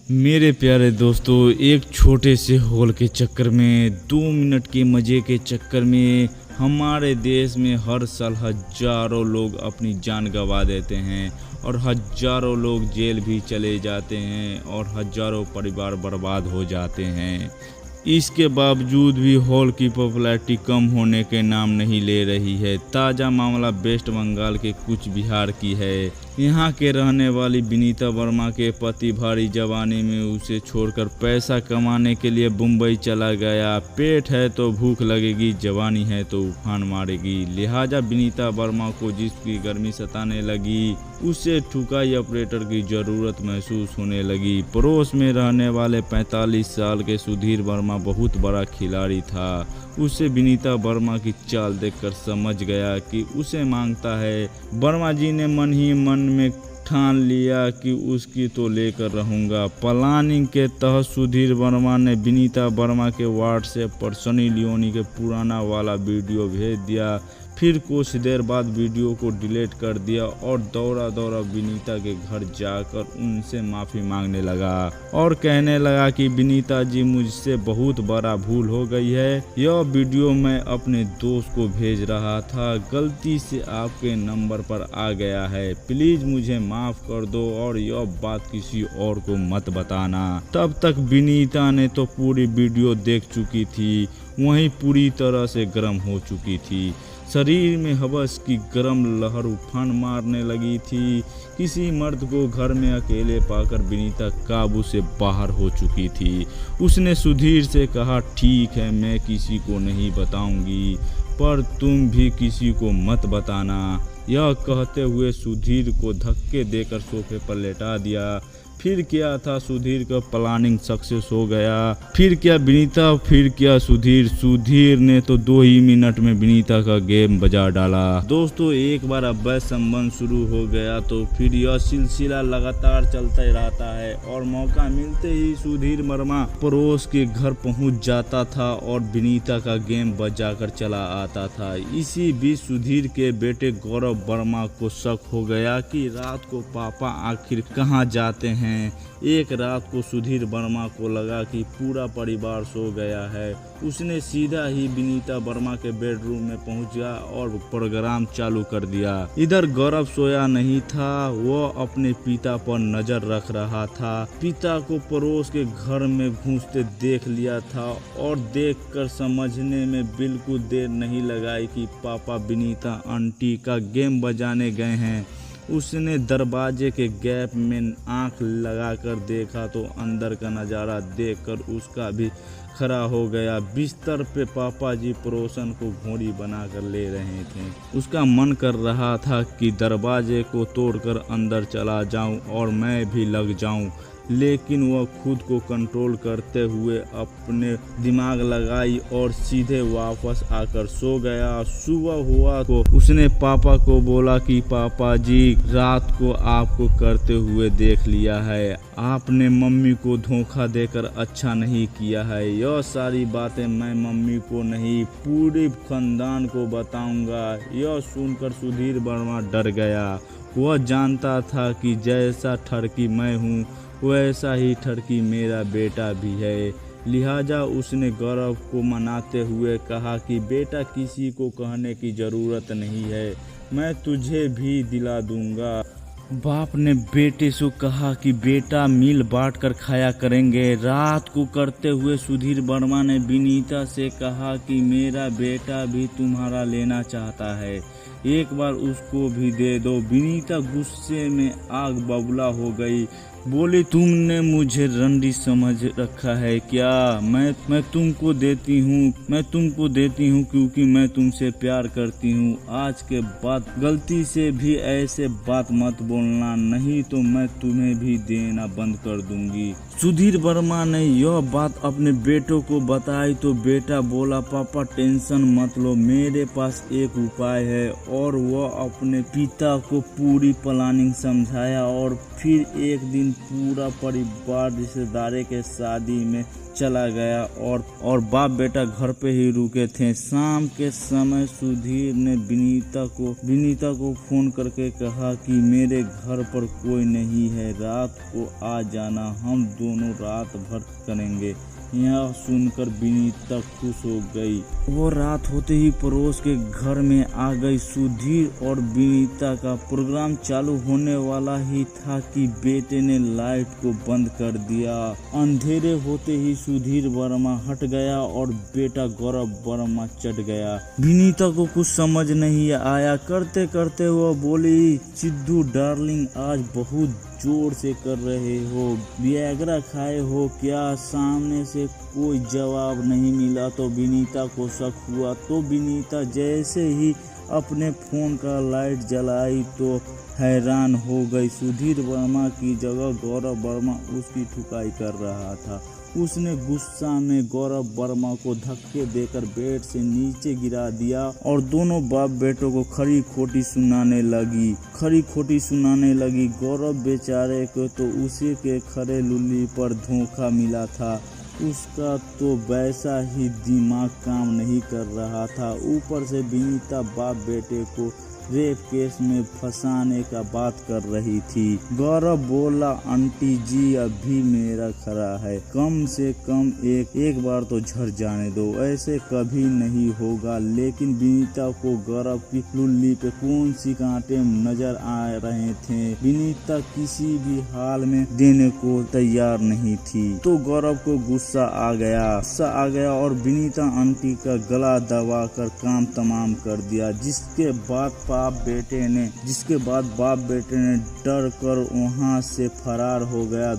मेरे प्यारे दोस्तों, एक छोटे से हॉल के चक्कर में 2 मिनट के मज़े के चक्कर में हमारे देश में हर साल हजारों लोग अपनी जान गंवा देते हैं और हजारों लोग जेल भी चले जाते हैं और हजारों परिवार बर्बाद हो जाते हैं। इसके बावजूद भी हॉल की पॉपुलैरिटी कम होने के नाम नहीं ले रही है। ताज़ा मामला वेस्ट बंगाल के कूच बिहार की है। यहाँ के रहने वाली विनीता वर्मा के पति भारी जवानी में उसे छोड़कर पैसा कमाने के लिए मुंबई चला गया। पेट है तो भूख लगेगी, जवानी है तो उफान मारेगी। लिहाजा विनीता वर्मा को जिसकी गर्मी सताने लगी उसे ठुकाई ऑपरेटर की ज़रूरत महसूस होने लगी। पड़ोस में रहने वाले 45 साल के सुधीर वर्मा बहुत बड़ा खिलाड़ी था। उसे विनीता वर्मा की चाल देखकर समझ गया कि उसे मांगता है। वर्मा जी ने मन ही मन में ठान लिया कि उसकी तो लेकर रहूंगा। प्लानिंग के तहत सुधीर वर्मा ने विनीता वर्मा के व्हाट्सएप पर सनी लियोनी के पुराना वाला वीडियो भेज दिया। फिर कुछ देर बाद वीडियो को डिलीट कर दिया और दौड़ा दौड़ा विनीता के घर जाकर उनसे माफ़ी मांगने लगा और कहने लगा कि विनीता जी, मुझसे बहुत बड़ा भूल हो गई है। यह वीडियो मैं अपने दोस्त को भेज रहा था, गलती से आपके नंबर पर आ गया है। प्लीज़ मुझे माफ़ कर दो और यह बात किसी और को मत बताना। तब तक विनीता ने तो पूरी वीडियो देख चुकी थी, वहीं पूरी तरह से गर्म हो चुकी थी। शरीर में हवस की गर्म लहर उफान मारने लगी थी। किसी मर्द को घर में अकेले पाकर विनीता काबू से बाहर हो चुकी थी। उसने सुधीर से कहा, ठीक है, मैं किसी को नहीं बताऊंगी, पर तुम भी किसी को मत बताना। यह कहते हुए सुधीर को धक्के देकर सोफे पर लेटा दिया। फिर क्या था, सुधीर का प्लानिंग सक्सेस हो गया। फिर क्या विनीता, फिर क्या सुधीर। सुधीर ने तो 2 ही मिनट में विनीता का गेम बजा डाला। दोस्तों, एक बार अवैध संबंध शुरू हो गया तो फिर यह सिलसिला लगातार चलता ही रहता है और मौका मिलते ही सुधीर वर्मा पड़ोस के घर पहुंच जाता था और विनीता का गेम बजा कर चला आता था। इसी बीच सुधीर के बेटे गौरव वर्मा को शक हो गया कि रात को पापा आखिर कहाँ जाते हैं। एक रात को सुधीर वर्मा को लगा कि पूरा परिवार सो गया है। उसने सीधा ही विनीता वर्मा के बेडरूम में पहुंच गया और प्रोग्राम चालू कर दिया। इधर गौरव सोया नहीं था, वह अपने पिता पर नजर रख रहा था। पिता को पड़ोस के घर में घुसते देख लिया था और देखकर समझने में बिल्कुल देर नहीं लगाई कि पापा विनीता आंटी का गेम बजाने गए हैं। उसने दरवाजे के गैप में आंख लगाकर देखा तो अंदर का नज़ारा देखकर उसका भी खड़ा हो गया। बिस्तर पे पापा जी पड़ोसन को घोड़ी बनाकर ले रहे थे। उसका मन कर रहा था कि दरवाजे को तोड़कर अंदर चला जाऊं और मैं भी लग जाऊं, लेकिन वह खुद को कंट्रोल करते हुए अपने दिमाग लगाई और सीधे वापस आकर सो गया। सुबह हुआ तो उसने पापा को बोला कि पापा जी, रात को आपको करते हुए देख लिया है। आपने मम्मी को धोखा देकर अच्छा नहीं किया है। यह सारी बातें मैं मम्मी को नहीं, पूरे खानदान को बताऊंगा। यह सुनकर सुधीर वर्मा डर गया। वह जानता था कि जैसा ठरकी मैं हूँ वैसा ही ठरकी मेरा बेटा भी है। लिहाजा उसने गौरव को मनाते हुए कहा कि बेटा, किसी को कहने की ज़रूरत नहीं है, मैं तुझे भी दिला दूंगा। बाप ने बेटे से कहा कि बेटा, मिल बांट कर खाया करेंगे। रात को करते हुए सुधीर वर्मा ने विनीता से कहा कि मेरा बेटा भी तुम्हारा लेना चाहता है, एक बार उसको भी दे दो। विनीता गुस्से में आग बबूला हो गई, बोली, तुमने मुझे रंडी समझ रखा है क्या? मैं तुमको देती हूँ क्योंकि मैं तुमसे प्यार करती हूँ। आज के बाद गलती से भी ऐसे बात मत बोलना, नहीं तो मैं तुम्हें भी देना बंद कर दूंगी। सुधीर वर्मा ने यह बात अपने बेटों को बताई तो बेटा बोला, पापा टेंशन मत लो, मेरे पास एक उपाय है। और वह अपने पिता को पूरी प्लानिंग समझाया और फिर एक दिन पूरा परिवार रिश्तेदार के शादी में चला गया और बाप बेटा घर पे ही रुके थे। शाम के समय सुधीर ने विनीता को फोन करके कहा कि मेरे घर पर कोई नहीं है, रात को आ जाना, हम दोनों रात भर करेंगे। यह सुनकर विनीता खुश हो गई। वो रात होते ही पड़ोस के घर में आ गई। सुधीर और विनीता का प्रोग्राम चालू होने वाला ही था कि बेटे ने लाइट को बंद कर दिया। अंधेरे होते ही सुधीर वर्मा हट गया और बेटा गौरव वर्मा चढ़ गया। विनीता को कुछ समझ नहीं आया। करते करते वो बोली, सिद्धू डार्लिंग, आज बहुत जोर से कर रहे हो, वियाग्रा खाए हो क्या? सामने से कोई जवाब नहीं मिला तो विनीता को शक हुआ। तो विनीता जैसे ही अपने फोन का लाइट जलाई तो हैरान हो गई। सुधीर वर्मा की जगह गौरव वर्मा उसकी ठुकाई कर रहा था। उसने गुस्सा में गौरव वर्मा को धक्के देकर बेड से नीचे गिरा दिया और दोनों बाप बेटों को खरी खोटी सुनाने लगी। गौरव बेचारे को तो उसी के खरे लुल्ली पर धोखा मिला था। उसका तो वैसा ही दिमाग काम नहीं कर रहा था। ऊपर से विनीता बाप बेटे को रेप केस में फंसाने का बात कर रही थी। गौरव बोला, आंटी जी अभी मेरा खरा है, कम से कम एक बार तो झड़ जाने दो, ऐसे कभी नहीं होगा। लेकिन विनीता को गौरव की लुल्ली पे कौन सी कांटे नजर आ रहे थे। विनीता किसी भी हाल में देने को तैयार नहीं थी। तो गौरव को गुस्सा आ गया और विनीता आंटी का गला दबाकर काम तमाम कर दिया। जिसके बाद बाप बेटे ने डर कर वहां से फरार हो गया।